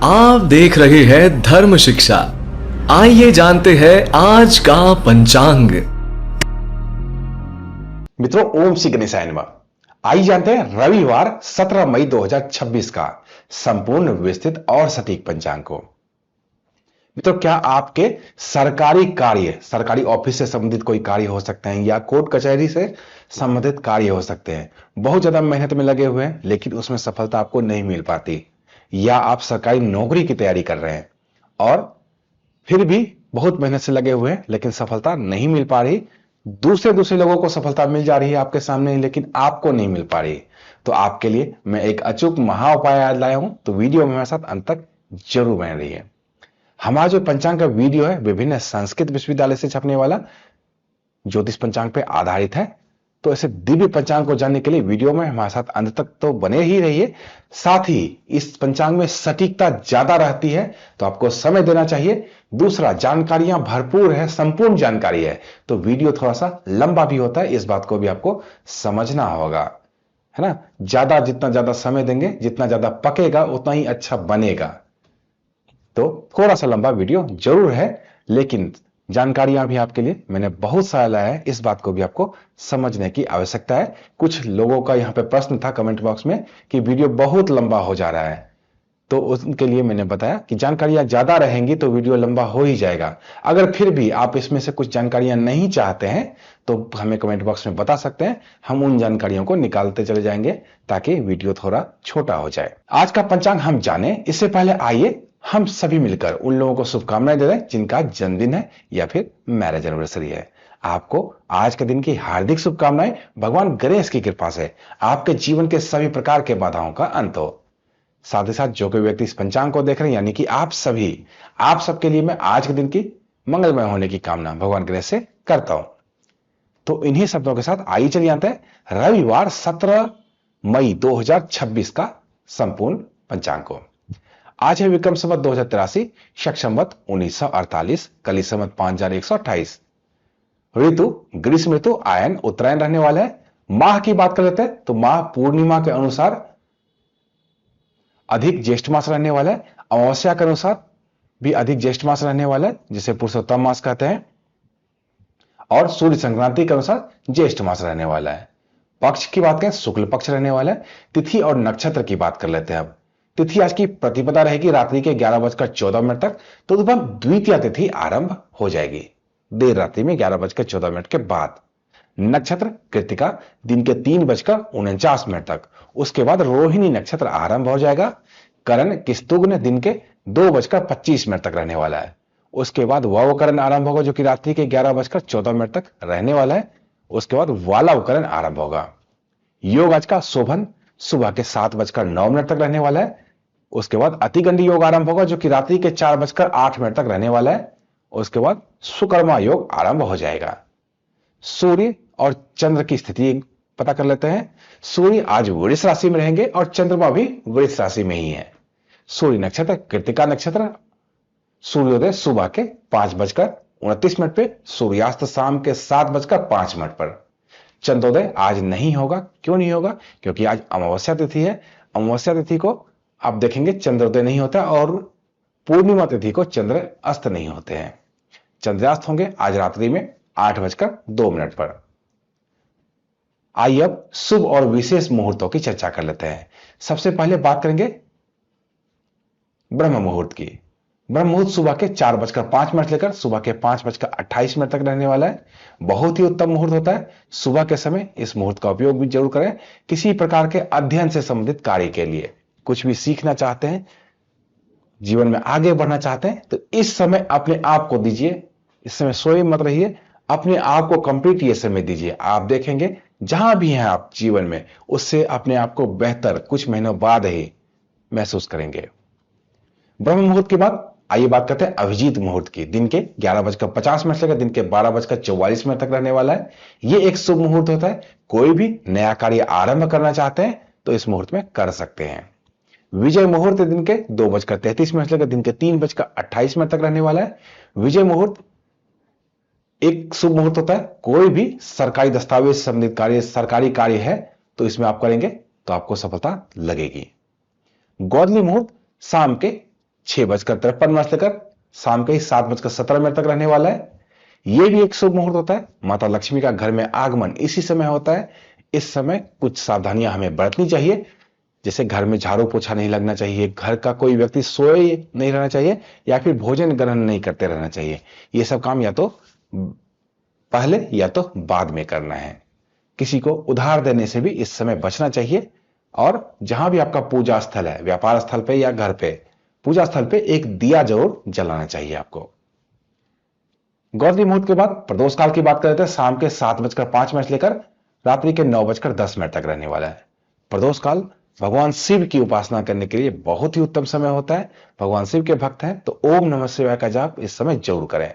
आप देख रहे हैं धर्म शिक्षा। आइए जानते हैं आज का पंचांग। मित्रों, ओम श्री गणेशाय नमः। आइए जानते हैं रविवार 17 मई 2026 का संपूर्ण विस्तृत और सटीक पंचांग को। मित्रों, क्या आपके सरकारी कार्य, सरकारी ऑफिस से संबंधित कोई कार्य हो सकते हैं या कोर्ट कचहरी से संबंधित कार्य हो सकते हैं। बहुत ज्यादा मेहनत में लगे हुए हैं लेकिन उसमें सफलता आपको नहीं मिल पाती, या आप सरकारी नौकरी की तैयारी कर रहे हैं और फिर भी बहुत मेहनत से लगे हुए हैं लेकिन सफलता नहीं मिल पा रही। दूसरे लोगों को सफलता मिल जा रही है आपके सामने, लेकिन आपको नहीं मिल पा रही। तो आपके लिए मैं एक अचूक महा उपाय आज लाया हूं, तो वीडियो में मेरे साथ अंत तक जरूर बने रहिए। हमारा जो पंचांग का वीडियो है विभिन्न संस्कृत विश्वविद्यालय से छपने वाला ज्योतिष पंचांग पे आधारित है। तो ऐसे दिव्य पंचांग को जानने के लिए वीडियो में हमारे साथ अंत तक तो बने ही रहिए। साथ ही इस पंचांग में सटीकता ज्यादा रहती है तो आपको समय देना चाहिए। दूसरा, जानकारियां भरपूर है, संपूर्ण जानकारी है, तो वीडियो थोड़ा सा लंबा भी होता है, इस बात को भी आपको समझना होगा, है ना। जितना ज्यादा समय देंगे, जितना ज्यादा पकेगा उतना ही अच्छा बनेगा। तो थोड़ा सा लंबा वीडियो जरूर है, लेकिन जानकारियां भी आपके लिए मैंने बहुत सारा लाया है, इस बात को भी आपको समझने की आवश्यकता है। कुछ लोगों का यहां पे प्रश्न था कमेंट बॉक्स में कि वीडियो बहुत लंबा हो जा रहा है, तो उनके लिए मैंने बताया कि जानकारियां ज्यादा रहेंगी तो वीडियो लंबा हो ही जाएगा। अगर फिर भी आप इसमें से कुछ जानकारियां नहीं चाहते हैं तो हमें कमेंट बॉक्स में बता सकते हैं, हम उन जानकारियों को निकालते चले जाएंगे ताकि वीडियो थोड़ा छोटा हो जाए। आज का पंचांग हम जाने इससे पहले आइए हम सभी मिलकर उन लोगों को शुभकामनाएं दे दें जिनका जन्मदिन है या फिर मैरिज एनिवर्सरी है। आपको आज के दिन की हार्दिक शुभकामनाएं। भगवान गणेश की कृपा से आपके जीवन के सभी प्रकार के बाधाओं का अंत हो। साथ ही साथ जो कोई व्यक्ति इस पंचांग को देख रहे हैं, यानी कि आप सबके लिए मैं आज के दिन की मंगलमय होने की कामना भगवान गणेश से करता हूं। तो इन्हीं शब्दों के साथ आइए चलिए जानते हैं रविवार 17 मई 2026 का संपूर्ण पंचांग को। आज है विक्रम संवत 2083, शक संवत 1948, कली संवत 5128। ऋतु ग्रीष्म ऋतु, आयन उत्तरायण रहने वाला है। माह की बात कर लेते हैं तो माह पूर्णिमा के अनुसार अधिक ज्येष्ठ मास रहने वाला है। अमावस्या के अनुसार भी अधिक ज्येष्ठ मास रहने वाला है, जिसे पुरुषोत्तम मास कहते हैं। और सूर्य संक्रांति के अनुसार ज्येष्ठ मास रहने वाला है। पक्ष की बात करें शुक्ल पक्ष रहने वाला है। तिथि और नक्षत्र की बात कर लेते हैं अब। तिथि आज की प्रतिपदा रहेगी रात्रि के 11:14 तक, तो तदुपरांत द्वितीय तिथि आरंभ हो जाएगी देर रात्रि में 11:14 के बाद। नक्षत्र कृतिका दिन के 3:49 तक, उसके बाद रोहिणी नक्षत्र आरंभ हो जाएगा। करण किस्तुग्न दिन के 2:25 तक रहने वाला है। उसके बाद वावकरण आरंभ होगा जो कि रात्रि के 11:14 तक रहने वाला है। उसके बाद वालावकरण आरंभ होगा। योग आज का शोभन सुबह के 7:09 तक रहने वाला है। उसके बाद अतिगंडी योग आरंभ होगा जो कि रात्रि के 4:08 तक रहने वाला है। उसके बाद सुकर्मा योग आरंभ हो जाएगा। सूर्य और चंद्र की स्थिति पता कर लेते हैं। सूर्य आज वृष राशि में रहेंगे और चंद्रमा भी वृष राशि में ही है। सूर्य नक्षत्र कृतिका नक्षत्र, सूर्योदय सुबह के 5:29 पे, सूर्यास्त शाम के 7:05 पर। चंद्रोदय आज नहीं होगा। क्यों नहीं होगा? क्योंकि आज अमावस्या तिथि है। अमावस्या तिथि को आप देखेंगे चंद्रोदय नहीं होता और पूर्णिमा तिथि को चंद्र अस्त नहीं होते हैं। चंद्रास्त होंगे आज रात्रि में 8:02 पर। आइए अब शुभ और विशेष मुहूर्तों की चर्चा कर लेते हैं। सबसे पहले बात करेंगे ब्रह्म मुहूर्त की। ब्रह्म मुहूर्त सुबह के 4:05 लेकर सुबह के 5:28 तक रहने वाला है। बहुत ही उत्तम मुहूर्त होता है। सुबह के समय इस मुहूर्त का उपयोग भी जरूर करें किसी प्रकार के अध्ययन से संबंधित कार्य के लिए। कुछ भी सीखना चाहते हैं, जीवन में आगे बढ़ना चाहते हैं, तो इस समय अपने आप को दीजिए। इस समय सोए मत रहिए, अपने आप को कंप्लीट ये समय दीजिए। आप देखेंगे जहां भी हैं आप जीवन में, उससे अपने आप को बेहतर कुछ महीनों बाद ही महसूस करेंगे। ब्रह्म मुहूर्त के बाद आइए बात करते हैं अभिजीत मुहूर्त की। दिन के 11:50 से लेकर दिन के 12:44 तक रहने वाला है। यह एक शुभ मुहूर्त होता है। कोई भी नया कार्य आरंभ करना चाहते हैं तो इस मुहूर्त में कर सकते हैं। विजय मुहूर्त दिन के 2:33 से लेकर दिन के 3:28 तक रहने वाला है। विजय मुहूर्त एक शुभ मुहूर्त होता है। कोई भी सरकारी दस्तावेज संबंधित कार्य, सरकारी कार्य है तो इसमें आप करेंगे तो आपको सफलता लगेगी। गोधली मुहूर्त शाम के 6:53 से लेकर शाम के 7:17 तक रहने वाला है। यह भी एक शुभ मुहूर्त होता है। माता लक्ष्मी का घर में आगमन इसी समय होता है। इस समय कुछ सावधानियां हमें बरतनी चाहिए, जैसे घर में झाड़ू पोछा नहीं लगना चाहिए, घर का कोई व्यक्ति सोए नहीं रहना चाहिए, या फिर भोजन ग्रहण नहीं करते रहना चाहिए। ये सब काम या तो पहले या तो बाद में करना है। किसी को उधार देने से भी इस समय बचना चाहिए। और जहां भी आपका पूजा स्थल है, व्यापार स्थल पे या घर पे, पूजा स्थल पे एक दिया जरूर जलाना चाहिए आपको। गौरी मुहूर्त के बाद प्रदोष काल की बात करते हैं। शाम के 7:05 से लेकर रात्रि के 9:10 तक रहने वाला है। प्रदोष काल भगवान शिव की उपासना करने के लिए बहुत ही उत्तम समय होता है। भगवान शिव के भक्त हैं तो ओम नमः शिवाय का जाप इस समय जरूर करें।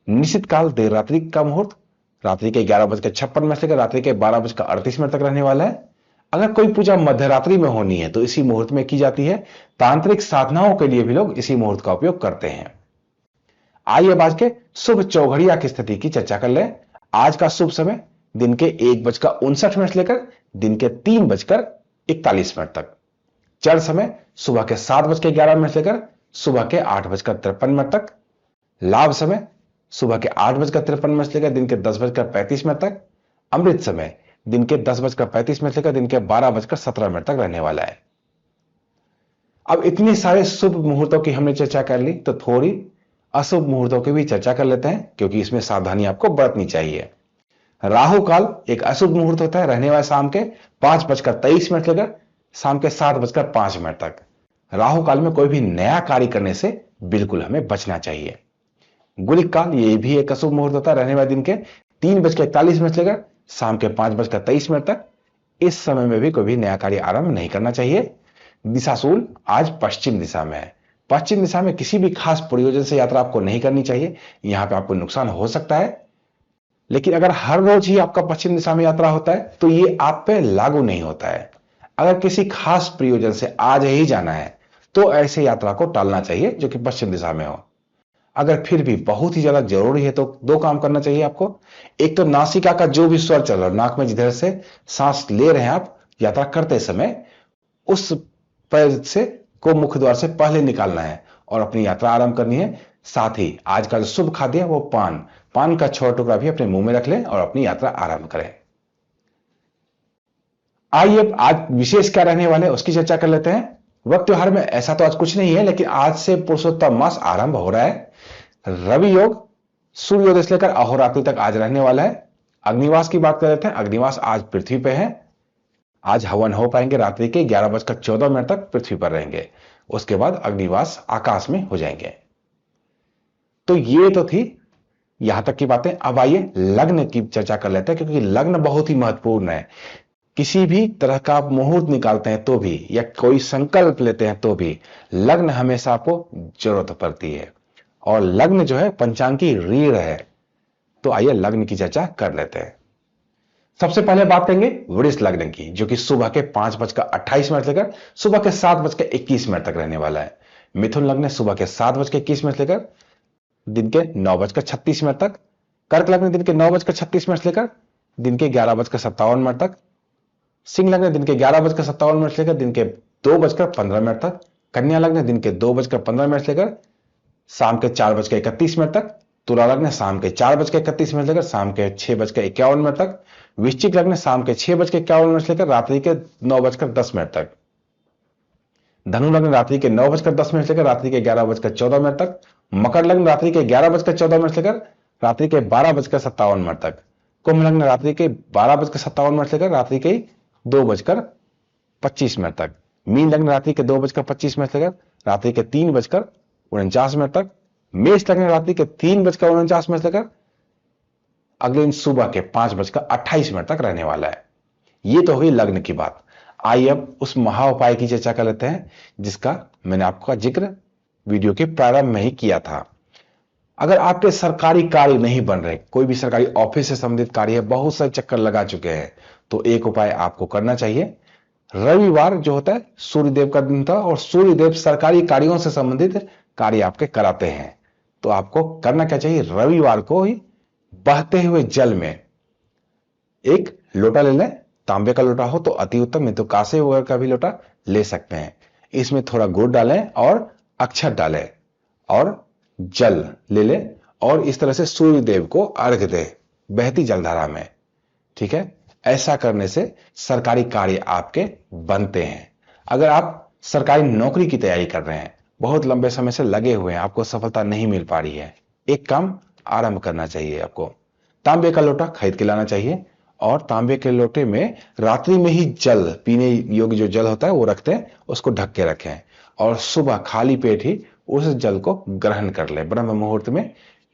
निश्चित काल देर रात्रि का मुहूर्त रात्रि के 11:56 से लेकर रात्रि के 12:38 तक रहने वाला है। अगर कोई पूजा मध्य रात्रि में होनी है तो इसी मुहूर्त में की जाती है। तांत्रिक साधनाओं के लिए भी लोग इसी मुहूर्त का उपयोग करते हैं। आइए अब आज के शुभ चौघड़िया की स्थिति की चर्चा कर लें। आज का शुभ समय दिन के 1:59 से लेकर दिन के 3:41 तक। चढ़ समय सुबह के 7:11 से लेकर सुबह के 8:53 तक। लाभ समय सुबह के 8:53 से लेकर दिन के 10:35 तक। अमृत समय दिन के 10:35 से लेकर दिन के 12:17 तक रहने वाला है। अब इतने सारे शुभ मुहूर्तों की हमने चर्चा कर ली, तो थोड़ी अशुभ मुहूर्तों की भी चर्चा कर लेते हैं, क्योंकि इसमें सावधानी आपको बरतनी चाहिए। राहु काल एक अशुभ मुहूर्त होता है, रहने वाला शाम के 5:23 से लेकर शाम के 7:05 तक। राहु काल में कोई भी नया कार्य करने से बिल्कुल हमें बचना चाहिए। गुलिक काल ये भी एक अशुभ मुहूर्त होता है, रहने वाले दिन के 3:41 से लेकर शाम के 5:23 तक। इस समय में भी कोई भी नया कार्य आरंभ नहीं करना चाहिए। दिशाशूल आज पश्चिम दिशा में है। पश्चिम दिशा में किसी भी खास प्रयोजन से यात्रा आपको नहीं करनी चाहिए। यहां पे आपको नुकसान हो सकता है, लेकिन अगर हर रोज ही आपका पश्चिम दिशा में यात्रा होता है तो ये आप पे लागू नहीं होता है। अगर किसी खास प्रयोजन से आज ही जाना है तो ऐसे यात्रा को टालना चाहिए जो कि पश्चिम दिशा में हो। अगर फिर भी बहुत ही ज्यादा जरूरी है तो दो काम करना चाहिए आपको। एक तो नासिका का जो भी स्वर चल रहा है, नाक में जिधर से सांस ले रहे हैं आप यात्रा करते समय, उस पैर से को मुख्य द्वार से पहले निकालना है और अपनी यात्रा आरंभ करनी है। साथ ही आज का जो शुभ खाद्य है वो पान का छोटा टुकड़ा भी अपने मुंह में रख लें और अपनी यात्रा आरंभ करें। आइए आज विशेष क्या रहने वाले उसकी चर्चा कर लेते हैं। वक्त त्योहार में ऐसा तो आज कुछ नहीं है, लेकिन आज से पुरुषोत्तम मास आरंभ हो रहा है। रवि योग सूर्योदय से लेकर अहोरात्रि तक आज रहने वाला है। अग्निवास की बात कर लेते हैं। अग्निवास आज पृथ्वी पे है। आज हवन हो पाएंगे रात्रि के 11:14 तक पृथ्वी पर रहेंगे। उसके बाद अग्निवास आकाश में हो जाएंगे। तो ये तो थी यहां तक की बातें। अब आइए लग्न की चर्चा कर लेते हैं, क्योंकि लग्न बहुत ही महत्वपूर्ण है। किसी भी तरह का आप मुहूर्त निकालते हैं तो भी, या कोई संकल्प लेते हैं तो भी, लग्न हमेशा आपको जरूरत पड़ती है। और लग्न जो है पंचांग की रीढ़ है। तो आइए लग्न की चर्चा कर लेते हैं। सबसे पहले बात करेंगे वृष लग्न की, जो कि सुबह के 5:28 से लेकर सुबह के 7:21 तक रहने वाला है। मिथुन लग्न सुबह के 7:21 से लेकर दिन के 9:36 तक। कर्क लग्न दिन के 9:36 से लेकर दिन के 11:57 तक। सिंह लग्न दिन के 11:57 से लेकर दिन के 2:15 तक। कन्या लग्न दिन के 2:15 से लेकर शाम के 4:31 तक। तुला लग्न शाम के 4:31 से लेकर शाम के 6:51 तक। वृश्चिक लग्न शाम के 6:51 से लेकर रात्रि के 9:10 तक। धनु लग्न रात्रि के 9:10 से लेकर रात्रि के 11:14 तक। मकर लग्न रात्रि के 11:14 से लेकर रात्रि के 12:57 तक। कुंभ लग्न रात्रि के 12:57 से लेकर रात्रि के 2:25 तक। मीन लग्न रात्रि के 2:25 से लेकर रात्रि के 3:49 तक। मेष लग्न रात्रि के 3:49 से लेकर अगले दिन सुबह के 5:28 तक रहने वाला है। ये तो हुई लग्न की बात। आइए अब उस महा उपाय की चर्चा कर लेते हैं, जिसका मैंने आपका जिक्र वीडियो के प्रारंभ में ही किया था। अगर आपके सरकारी कार्य नहीं बन रहे, कोई भी सरकारी ऑफिस से संबंधित कार्य है, बहुत सारे चक्कर लगा चुके हैं, तो एक उपाय आपको करना चाहिए। रविवार जो होता है सूर्यदेव का दिन था, और सूर्यदेव सरकारी कार्यों से संबंधित कार्य आपके कराते हैं। तो आपको करना क्या चाहिए, रविवार को ही बहते हुए जल में एक लोटा ले लें। तांबे का लोटा हो तो अति उत्तम, नहीं तो कांसे वगैरह का भी लोटा ले सकते हैं। इसमें थोड़ा गुड़ डालें और अक्षत डाले और जल ले ले और इस तरह से सूर्य देव को अर्घ दे बहती जलधारा में। ठीक है, ऐसा करने से सरकारी कार्य आपके बनते हैं। अगर आप सरकारी नौकरी की तैयारी कर रहे हैं, बहुत लंबे समय से लगे हुए हैं, आपको सफलता नहीं मिल पा रही है, एक काम आरंभ करना चाहिए। आपको तांबे का लोटा खरीद के लाना चाहिए और तांबे के लोटे में रात्रि में ही जल, पीने योग्य जो जल होता है वो रखते हैं, उसको ढक के रखें और सुबह खाली पेट ही उस जल को ग्रहण कर ले ब्रह्म मुहूर्त में।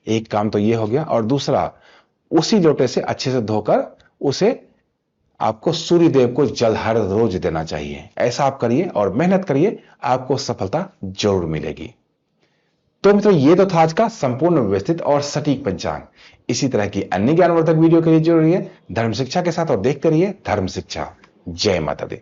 एक काम तो ये हो गया। और दूसरा, उसी लोटे से अच्छे से धोकर उसे आपको सूर्य देव को जल हर रोज देना चाहिए। ऐसा आप करिए और मेहनत करिए, आपको सफलता जरूर मिलेगी। तो मित्रों, ये तो था आज का संपूर्ण व्यवस्थित और सटीक पंचांग। इसी तरह की अन्य ज्ञानवर्धक वीडियो के लिए जुड़े रहिए धर्म शिक्षा के साथ और देखते रहिए धर्म शिक्षा। जय माता दी।